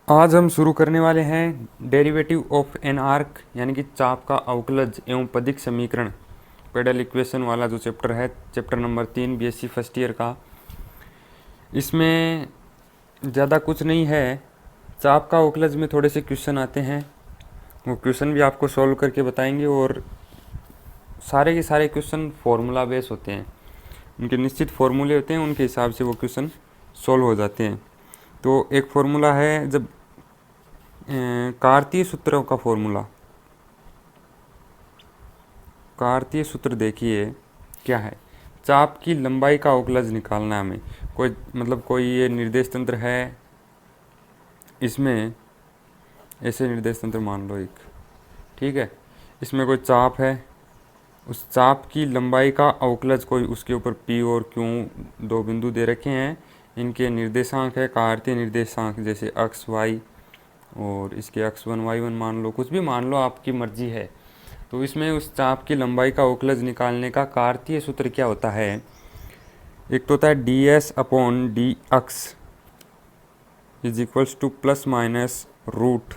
आज हम शुरू करने वाले हैं डेरिवेटिव ऑफ एन आर्क यानी कि चाप का अवकलज एवं पदिक समीकरण पेडल इक्वेशन वाला जो चैप्टर है, chapter number 3 BSc first year का। इसमें ज़्यादा कुछ नहीं है, चाप का अवकलज में थोड़े से क्वेश्चन आते हैं, वो क्वेश्चन भी आपको सॉल्व करके बताएंगे। और सारे के सारे क्वेश्चन फॉर्मूला बेस होते हैं, उनके निश्चित फॉर्मूले होते हैं, उनके हिसाब से वो क्वेश्चन सॉल्व हो जाते हैं। तो एक फॉर्मूला है, जब कार्तीय सूत्रों का फॉर्मूला, कार्तीय सूत्र देखिए क्या है। चाप की लंबाई का अवकलज निकालना है हमें। कोई ये निर्देश तंत्र है, इसमें ऐसे निर्देश तंत्र मान लो एक, ठीक है। इसमें कोई चाप है, उस चाप की लंबाई का अवकलज, कोई उसके ऊपर पी और क्यू दो बिंदु दे रखे हैं, इनके निर्देशांक है कार्तीय निर्देशांक, जैसे अक्स वाई और इसके x1 y1 मान लो, कुछ भी मान लो, आपकी मर्जी है। तो इसमें उस चाप की लंबाई का अवकलज निकालने का कार्तीय सूत्र क्या होता है। एक तो होता है ds upon D x is equals to plus minus root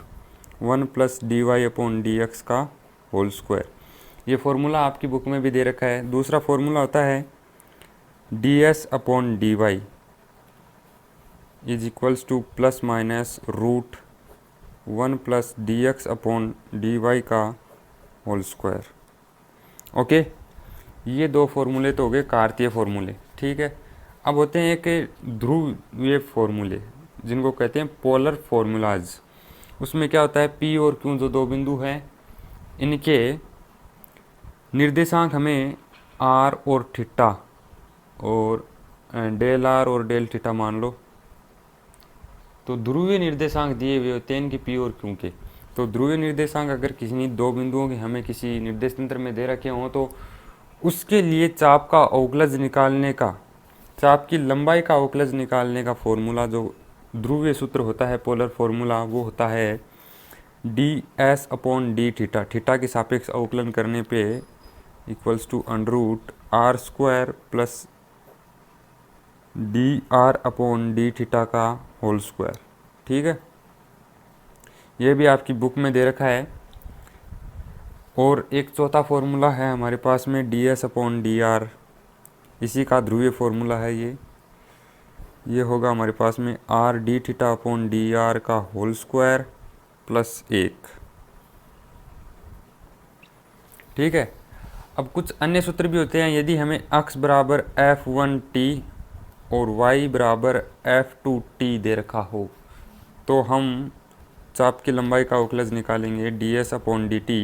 1 plus D Y upon D X का होल स्क्वायर। ये फॉर्मूला आपकी बुक में भी दे रखा है। दूसरा फॉर्मूला होता है ds upon D Y is equals to plus minus root 1 plus D x upon D Y का होल स्क्वायर। ओके, ये दो फॉर्मूले तो हो गए कार्तीय फॉर्मूले, ठीक है। अब होते हैं एक ध्रुवीय फॉर्मूले, जिनको कहते हैं पोलर फॉर्मूलाज। उसमें क्या होता है, पी और क्यू जो दो बिंदु हैं, इनके निर्देशांक हमें आर और थीटा और डेल आर और डेल थीटा मान लो। तो ध्रुवीय निर्देशांक दिए हुए होते हैं इनके पी और क्यू के। तो ध्रुवीय निर्देशांक अगर किसी दो बिंदुओं के हमें किसी निर्देश तंत्र में दे रखे हों, तो उसके लिए चाप का अवकलज निकालने का, चाप की लंबाई का अवकलज निकालने का फॉर्मूला, जो ध्रुवीय सूत्र होता है, पोलर फॉर्मूला, वो होता है D S upon D theta. Theta के सापेक्ष अवकलन करने पे equals to under root R square plus D R upon D theta का होल स्क्वायर, ठीक है। ये भी आपकी बुक में दे रखा है। और एक चौथा फॉर्मूला है हमारे पास में D S upon D R, इसी का ध्रुवीय फॉर्मूला है ये होगा हमारे पास में R D theta upon D R का होल स्क्वायर प्लस 1, ठीक है। अब कुछ अन्य सूत्र भी होते हैं। यदि हमें x बराबर f1t और y बराबर f2t दे रखा हो, तो हम चाप की लंबाई का अवकलज निकालेंगे ds अपॉन डी टी।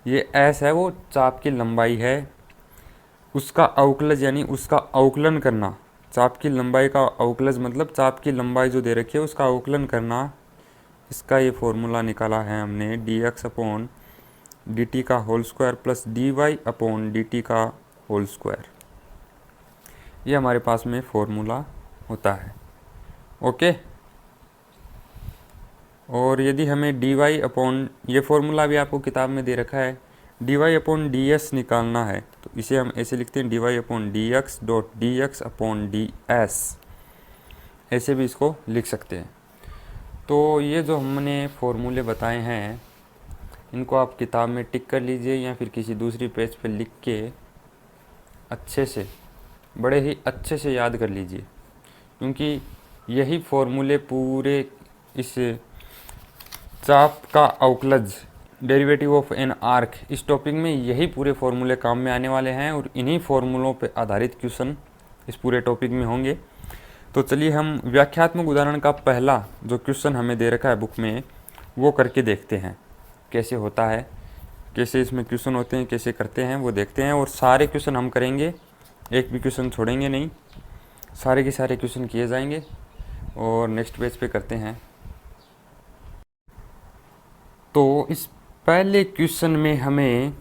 ये s है, वो चाप की लंबाई है, उसका अवकलज यानी उसका अवकलन करना। चाप की लंबाई का अवकलज मतलब चाप की लंबाई जो दे रखी है उसका अवकलन करना। इसका ये फॉर्मूला निकाला है हमने dx अपॉन डी टी का whole square plus D Y upon D T का होल स्क्वायर। ये हमारे पास में फॉर्मूला होता है, ओके। और यदि हमें डी वाई अपॉन, ये फॉर्मूला भी आपको किताब में दे रखा है, D Y upon D S निकालना है, तो इसे हम ऐसे लिखते हैं D Y upon D X dot D x upon D S, ऐसे भी इसको लिख सकते हैं। तो ये जो हमने फॉर्मूले बताए हैं, इनको आप किताब में टिक कर लीजिए या फिर किसी दूसरी पेज पर लिख के अच्छे से, बड़े ही अच्छे से याद कर लीजिए, क्योंकि यही फॉर्मूले पूरे इस चाप का अवकलज, डेरिवेटिव ऑफ एन आर्क, इस टॉपिक में यही पूरे फॉर्मूले काम में आने वाले हैं और इन्हीं फॉर्मूलों पे आधारित क्वेश्चन इस पूरे टॉपिक में होंगे। तो चलिए हम व्याख्यात्मक उदाहरण का पहला जो क्वेश्चन हमें दे रखा है बुक में, वो करके देखते हैं कैसे होता है, कैसे इसमें क्वेश्चन होते हैं, कैसे करते हैं, वो देखते हैं। और सारे क्वेश्चन हम करेंगे, एक भी क्वेश्चन छोड़ेंगे नहीं, सारे के सारे क्वेश्चन किए जाएंगे। और नेक्स्ट पेज पे करते हैं। तो इस पहले क्वेश्चन में हमें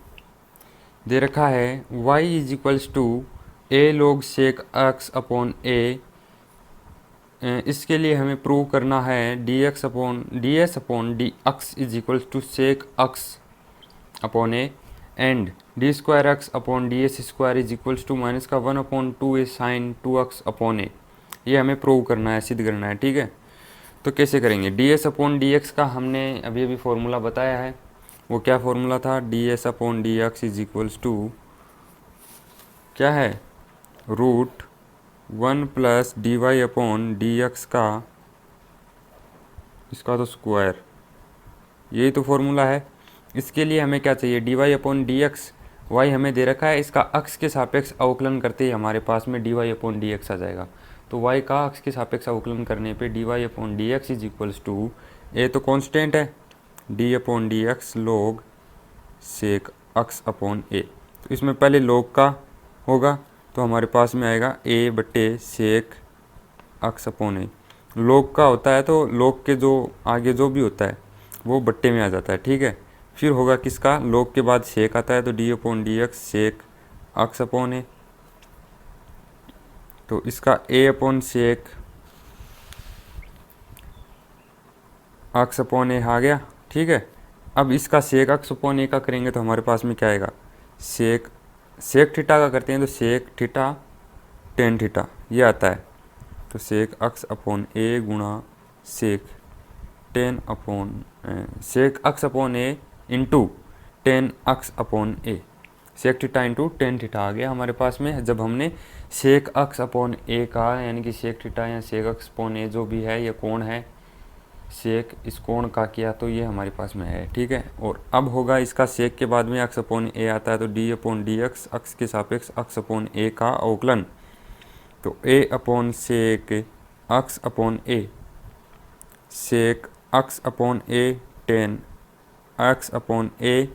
दे रखा है y is equals to a log sec x upon a. इसके लिए हमें प्रूव करना है d x upon D S upon D x is equals to sec x upon a and d square x upon D S square is equals to minus का 1 upon 2 a sine 2x upon a. ये हमें prove करना है, सिद्ध करना है, ठीक है। तो कैसे करेंगे, D S upon D X का हमने अभी अभी फॉर्मूला बताया है। वो क्या फॉर्मूला था, D S upon D x is equals to क्या है, root 1 plus D Y upon D X का इसका तो स्क्वायर, यही तो फॉर्मूला है। इसके लिए हमें क्या चाहिए, D Y upon D X, Y हमें दे रखा है, इसका अक्ष के सापेक्ष अवकलन करते ही हमारे पास में D Y upon D x आ जाएगा। तो वाई का अक्ष के सापेक्ष अवकलन करने पे d Y upon D x is equals to, a तो कांस्टेंट है, d upon D x log sec x upon a. तो इसमें पहले लॉग का होगा तो हमारे पास में आएगा ए बट्टे सेक अक्स अपॉन ए। लॉग का होता है तो लॉग के जो आगे जो भी होता है वो बट्टे में आ जाता है, ठीक है। फिर होगा किसका, लॉग के बाद सेक आता है तो d upon D x sec x upon a. तो इसका ए अपॉन सेक अक्स अपॉन ए आ गया, ठीक है। अब इसका सेक अक्स अपॉन ए का करेंगे तो हमारे पास में क्या आएगा, सेक थीटा का करते हैं तो सेक थीटा टेन थीटा ये आता है। तो सेक अक्स अपॉन ए गुणा sec tan upon sec x upon a into tan x upon a, sec theta into tan theta आ गया हमारे पास में। जब हमने सेक अक्स अपॉन ए का यानी कि सेक थीटा या सेक अक्स अपॉन ए जो भी है ये कोण है, सेक इस कोण का किया तो ये हमारे पास में है, ठीक है। और अब होगा इसका सेक के बाद में अक्स अपॉन ए आता है तो डी अपॉन डी एक्स अक्स के सापेक्ष अक्स अपॉन ए का अवकलन। तो ए upon sec x upon a sec x upon A ten x upon ए,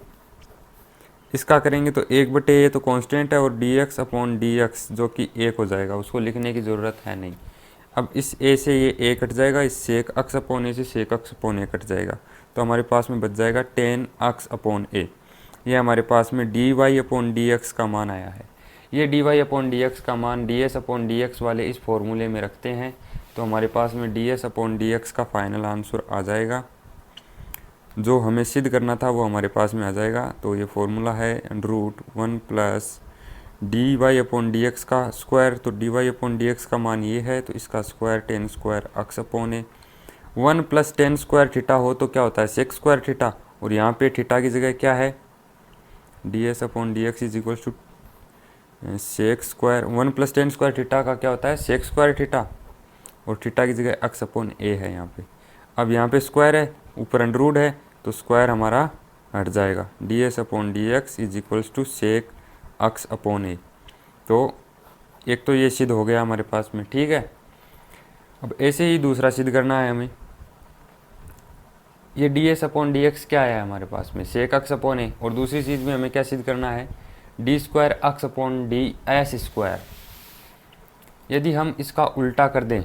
इसका करेंगे तो एक बटे ए तो कांस्टेंट है और D x upon D x जो कि एक हो जाएगा, उसको लिखने की ज़रूरत है नहीं। अब इस ए से ये ए कट जाएगा, इस सेक अक्स अपॉन ए से सेक अक्स अपॉन ए कट जाएगा, तो हमारे पास में बच जाएगा टेन अक्स अपॉन ए। ये हमारे पास में D Y upon D X का मान आया है। ये D Y upon D X का मान D S upon D X वाले इस फॉर्मूले में रखते हैं तो हमारे पास में D S upon D X का फाइनल आंसर आ जाएगा। जो हमें सिद्ध करना था वो हमारे पास में आ जाएगा। तो ये फॉर्मूला है root 1 plus D Y upon D X का स्क्वायर, तो D Y upon D X का मान ये है तो इसका square tan square X upon A. 1 plus tan square theta हो तो क्या होता है, सेक स्क्वायर थीटा, और यहाँ पे थीटा की जगह क्या है, D S upon D x is equal to sec square. 1 plus tan square theta का क्या होता है, सेक स्क्वायर थीटा, और थीटा की जगह अक्स अपॉन ए है यहाँ पे। अब यहाँ पे स्क्वायर है, ऊपर अंडरवुड है तो स्क्वायर हमारा हट जाएगा, d S upon D x is equals to sec x upon a. तो एक तो ये सिद्ध हो गया हमारे पास में, ठीक है। अब ऐसे ही दूसरा सिद्ध करना है हमें। ये D S upon D x क्या है हमारे पास में, सेक अक्स अपॉन ए, और दूसरी चीज़ में हमें क्या सिद्ध करना है, D square X upon D S square. यदि हम इसका उल्टा कर दें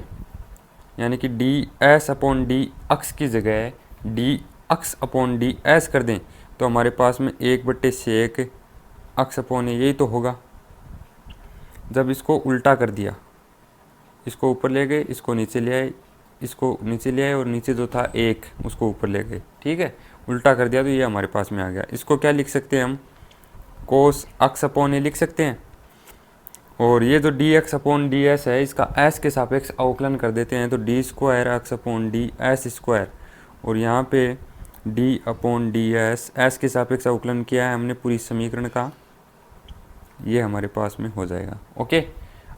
यानी कि डी एस अपॉन डी अक्स की जगह D x upon D S कर दें तो हमारे पास में एक बट्टे सेक अक्स अपॉन ए यही तो होगा। जब इसको उल्टा कर दिया, इसको ऊपर ले गए, इसको नीचे ले आए, इसको नीचे ले आए और नीचे जो था एक उसको ऊपर ले गए, ठीक है। उल्टा कर दिया तो ये हमारे पास में आ गया। इसको क्या लिख सकते हैं हम, कोस अक्स अपॉन ए लिख सकते हैं। और ये जो D x upon D S है इसका एस के सापेक्ष अवकलन कर देते हैं तो D square x upon D S square, और यहाँ पे डी अपॉन डी एस के सापेक्ष अवकलन किया है हमने पूरी समीकरण का, ये हमारे पास में हो जाएगा। ओके,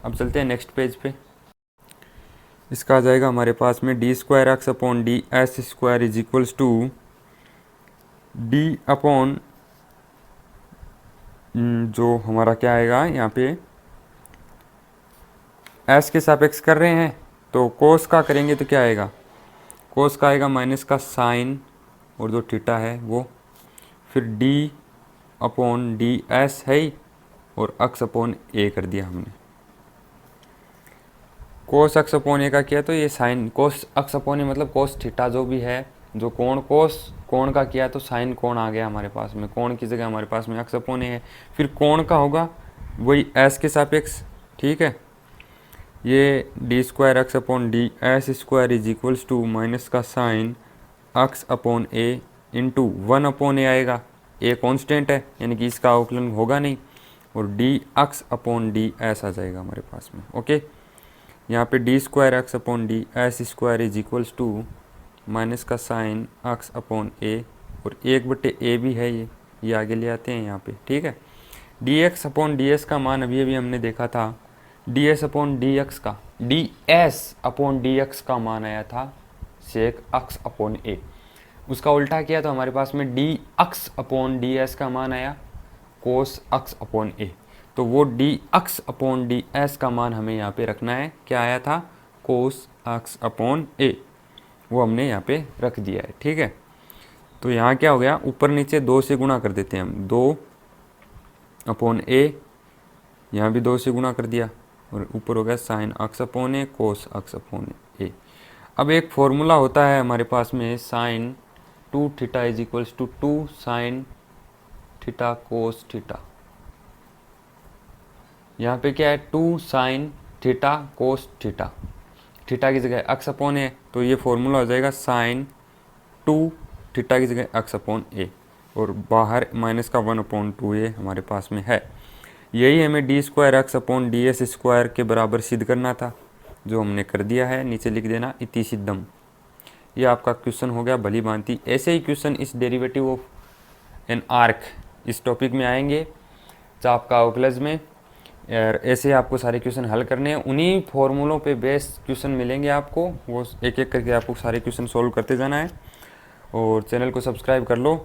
अब चलते हैं नेक्स्ट पेज पे। इसका आ जाएगा हमारे पास में D square x upon D S square is equals to D upon जो हमारा क्या आएगा यहाँ पे एस के सापेक्ष कर रहे हैं तो कोस का करेंगे तो क्या आएगा, कोस का आएगा माइनस का साइन और जो थीटा है वो, फिर डी अपॉन डी एस है ही, और अक्स अपॉन ए कर दिया हमने। कोस अक्स अपॉन ए का किया तो ये साइन कोस अक्स अपॉन ए मतलब कोस थीटा जो भी है, जो कोण कोस कोण का किया तो साइन कोण आ गया हमारे पास में, कोण की जगह हमारे पास में अक्स अपॉन ए है। फिर कोण का होगा वही एस के सापेक्ष, ठीक है। ये d square x upon D S square is equals to minus का sine x upon a into 1 upon a आएगा, ए कांस्टेंट है यानी कि इसका अवकलन होगा नहीं, और d x upon D s आ जाएगा हमारे पास में। ओके, यहाँ पे d square x upon D S square is equals to minus का साइन एक्स अपॉन ए, और 1/a भी है ये आगे ले आते हैं यहाँ पे, ठीक है। dx अपॉन ds का मान अभी अभी हमने देखा था, ds अपॉन dx का मान आया था सेक x अपॉन a। उसका उल्टा किया तो हमारे पास में dx अपॉन ds का मान आया कोस x अपॉन a। तो वो dx अपॉन ds का मान हमें यहाँ पे रखना है, क्या आया था, कोस x अपॉन a, वो हमने यहाँ पे रख दिया है, ठीक है। तो यहाँ क्या हो गया, ऊपर नीचे 2 से गुणा कर देते हैं हम, 2 अपॉन a, यहाँ भी 2 से गुणा कर दिया, और ऊपर हो गया sine x upon a cos x upon a. अब एक फॉर्मूला होता है हमारे पास में, sine 2 theta is equals to 2 sine theta cos theta. यहाँ पे क्या है, 2 sine theta cos theta, theta की जगह x अपॉन ए, तो ये फॉर्मूला हो जाएगा साइन 2 थीटा की जगह x अपॉन ए, और बाहर माइनस का 1/2 ये हमारे पास में है। यही हमें D square x upon D S square के बराबर सिद्ध करना था, जो हमने कर दिया है। नीचे लिख देना इति सिद्धम। ये आपका क्वेश्चन हो गया भली भांति। ऐसे ही क्वेश्चन इस डेरिवेटिव ऑफ एन आर्क इस टॉपिक में आएंगे चाप का अवकलज में, और ऐसे आपको सारे क्वेश्चन हल करने हैं। उन्हीं फॉर्मूलों पे बेस्ड क्वेश्चन मिलेंगे आपको, वो एक एक करके आपको सारे क्वेश्चन सॉल्व करते जाना है। और चैनल को सब्सक्राइब कर लो।